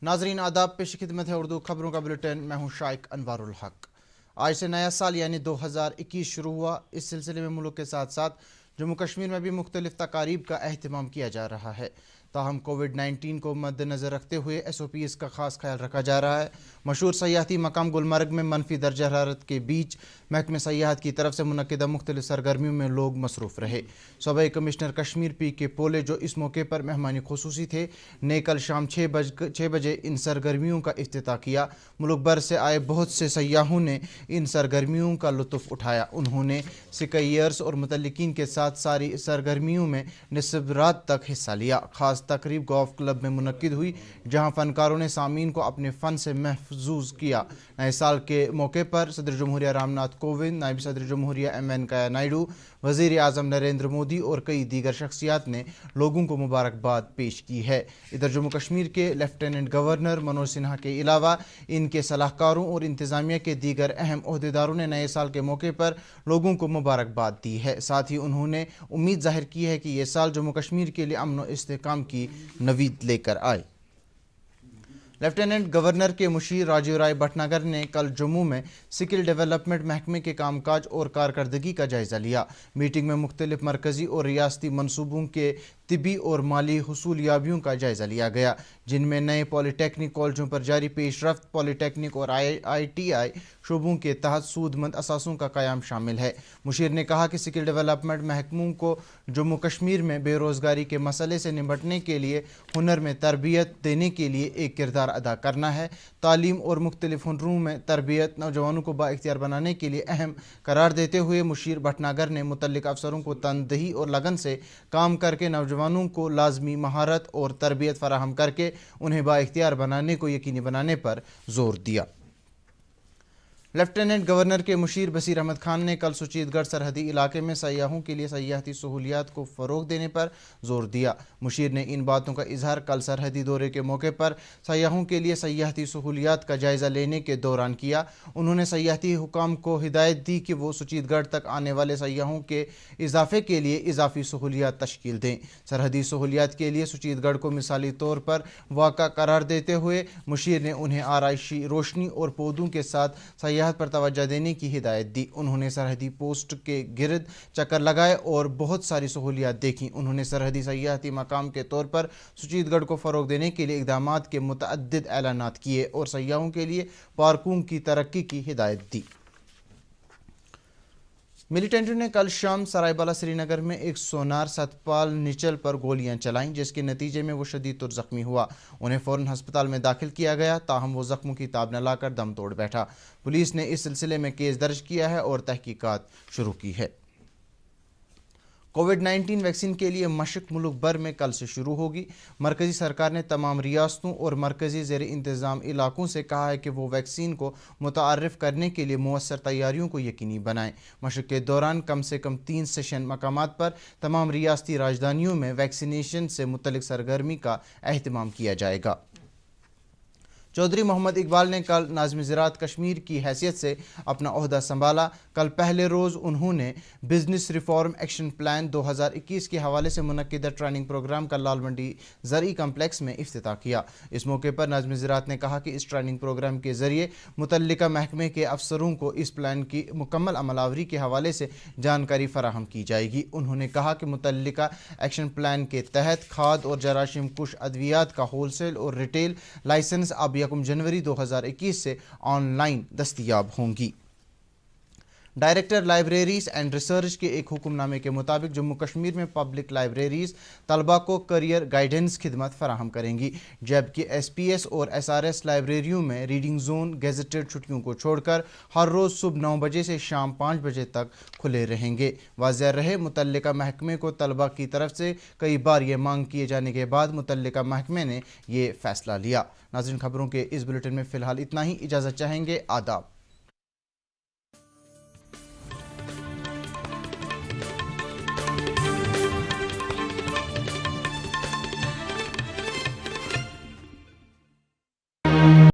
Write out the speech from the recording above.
नाजरीन आदाब, पेश खिदमत है उर्दू खबरों का बुलेटिन। मैं हूँ शाइक अनवारुल हक। आज से नया साल यानी 2021 शुरू हुआ। इस सिलसिले में मुल्क के साथ साथ जम्मू कश्मीर में भी मुख्तलिफ तकारीब का अहतमाम किया जा रहा है। ताहम कोविड-19 को मद्देनज़र रखते हुए SOPs का खास ख्याल रखा जा रहा है। मशहूर सयाहती मकाम गुलमर्ग में मनफी दर्जा हरारत के बीच महकमे सयाहत की तरफ से मुनक्किदा मुख्तलिफ सरगर्मियों में लोग मसरूफ़ रहे। सूबाई कमिश्नर कश्मीर PK पोले जो इस मौके पर मेहमानी खुसूसी थे ने कल शाम 6 बजे इन सरगर्मियों का इफ्तिताह किया। मुल्क भर से आए बहुत से सयाहों ने इन सरगर्मियों का लुत्फ़ उठाया। उन्होंने स्कीयर्स और मुतल्लिकीन के साथ सारी सरगर्मियों में निस्फ रात तक हिस्सा लिया। खास तकरीब गोल्फ क्लब में मुनक्किद हुई, जहां फनकारों ने सामीन को अपने फ़न से महफूज किया। नए साल के मौके पर सदर जमहूरिया रामनाथ कोविंद, नायब सदर जमहूरिया M वेंकैया नायडू, वज़ीर आज़म नरेंद्र मोदी और कई दीगर शख्सियात ने लोगों को मुबारकबाद पेश की है। इधर जम्मू कश्मीर के लेफ्टिनेंट गवर्नर मनोज सिन्हा के अलावा इनके सलाहकारों और इंतज़ामिया के दीगर अहम ओहदेदारों ने नए साल के मौके पर लोगों को मुबारकबाद दी है। साथ ही उन्होंने उम्मीद जाहिर की है कि ये साल जम्मू कश्मीर के लिए अमन व इस्तेहकाम की नवीद लेकर आए। लेफ्टिनेंट गवर्नर के मुशीर राजीव राय भटनागर ने कल जम्मू में स्किल डेवलपमेंट महकमे के कामकाज और कारकर्दगी का जायज़ा लिया। मीटिंग में मुख्तलिफ मरकज़ी और रियासती मनसूबों के तिबी और माली हुसूलियाबियों का जायज़ा लिया गया, जिनमें नए पॉलीटेक्निक कॉलेजों पर जारी पेशरफ्त, पॉलीटेक्निक और IITI शोबों के तहत सूदमंद असासों का क़याम शामिल है। मुशीर ने कहा कि स्किल डेवलपमेंट महकमों को जम्मू कश्मीर में बेरोज़गारी के मसले से निपटने के लिए हुनर में तरबियत देने के लिए एक किरदार अदा करना है। तालीम और मुख्तलिफ हुनरों में तरबियत नौजवानों को बाइख्तियार बनाने के लिए अहम करार देते हुए मुशीर भटनागर ने मुतल्लिक अफसरों को तनदही और लगन से काम करके नौजवानों को लाजमी महारत और तरबियत फराहम करके उन्हें बाइख्तियार बनाने को यकीनी बनाने पर जोर दिया। लेफ्टिनेंट गवर्नर के मुशीर बसीर अहमद खान ने कल सुचीतगढ़ सरहदी इलाके में सयाहों के लिए सयाहती सहूलियात को फ़रोग देने पर जोर दिया। मुशीर ने इन बातों का इजहार कल सरहदी दौरे के मौके पर सयाहों के लिए सयाहती सहूलियात का जायज़ा लेने के दौरान किया। उन्होंने सयाहती हुकाम को हिदायत दी कि वो सुचीतगढ़ तक आने वाले सयाहों के इजाफे के लिए इजाफी सहूलियात तश्कील दें। सरहदी सहूलियात के लिए सुचीतगढ़ को मिसाली तौर पर वाक़ा करार देते हुए मुशीर ने उन्हें आराइशी रोशनी और पौधों के साथ सयाहत पर तवज्जो देने की हिदायत दी। उन्होंने सरहदी पोस्ट के गिर्द चक्कर लगाए और बहुत सारी सहूलियात देखी। उन्होंने सरहदी सयाहती मकाम के तौर पर सुचीतगढ़ को फ़रोग देने के लिए इक़दामात के मुतअद्दिद ऐलानात किए और सयाहों के लिए पार्कों की तरक्की की हिदायत दी। मिलिटेंटों ने कल शाम सरायबाला श्रीनगर में एक सोनार सतपाल निचल पर गोलियां चलाईं, जिसके नतीजे में वो शदीद तौर ज़ख्मी हुआ। उन्हें फ़ौरन हस्पताल में दाखिल किया गया, ताहम वो ज़ख्मों की ताब न लाकर दम तोड़ बैठा। पुलिस ने इस सिलसिले में केस दर्ज किया है और तहकीकात शुरू की है। कोविड-19 वैक्सीन के लिए मशक मुल्क भर में कल से शुरू होगी। मरकज़ी सरकार ने तमाम रियासतों और मरकज़ी ज़ेर इंतज़ाम इलाकों से कहा है कि वो वैक्सीन को मुतारिफ़ करने के लिए मुअस्सर तैयारियों को यकीनी बनाएं। मशक के दौरान कम से कम 3 सेशन मकामात पर तमाम रियासती राजधानियों में वैक्सीनेशन से मुतल्लिक सरगर्मी का अहतमाम किया जाएगा। चौधरी मोहम्मद इकबाल ने कल नाज़िम ज़राअत कश्मीर की हैसियत से अपना ओहदा संभाला। कल पहले रोज़ उन्होंने बिजनेस रिफॉर्म एक्शन प्लान 2021 के हवाले से मुनक्किदा ट्रेनिंग प्रोग्राम का लाल मंडी ज़रई कम्प्लेक्स में इफ्तिताह किया। इस मौके पर नाज़िम ज़राअत ने कहा कि इस ट्रेनिंग प्रोग्राम के ज़रिए मुतल्लिका महकमे के अफसरों को इस प्लान की मुकम्मल अमलावरी के हवाले से जानकारी फराहम की जाएगी। उन्होंने कहा कि मुतल्लिका एक्शन प्लान के तहत खाद और जराशीम कुश अद्वियात का होलसेल और रिटेल लाइसेंस अब 1 जनवरी 2021 से ऑनलाइन दस्तयाब होंगी। डायरेक्टर लाइब्रेरीज एंड रिसर्च के एक हुक्मनामे के मुताबिक जम्मू कश्मीर में पब्लिक लाइब्रेरीज तलबा को करियर गाइडेंस खिदमत फराहम करेंगी, जबकि SPS और SRS लाइब्रेरियों में रीडिंग जोन गेजेटेड छुट्टियों को छोड़कर हर रोज़ सुबह 9 बजे से शाम 5 बजे तक खुले रहेंगे। वाज़ेह रहे, मुतल्लिका महकमे को तलबा की तरफ से कई बार ये मांग किए जाने के बाद मुतल्लिका महकमे ने ये फ़ैसला लिया। नाज़रीन, खबरों के इस बुलेटिन में फ़िलहाल इतना ही। इजाज़त चाहेंगे। आदाब।